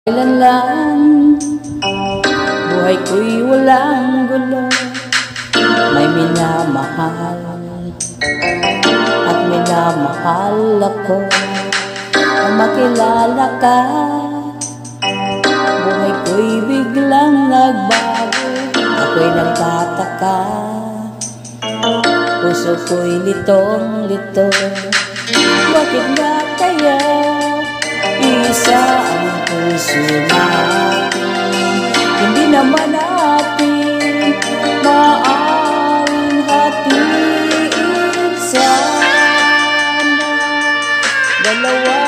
Kailan lang buhay ko'y walang gulo, may minamahal at minamahal ako. Nang makilala ka, buhay ko'y biglang nagbago. Ako'y nagtataka, puso ko'y litong-lito. Bakit nga kaya isa ang puso natin? Hindi naman natin maaaring hatiin sana. Dalawa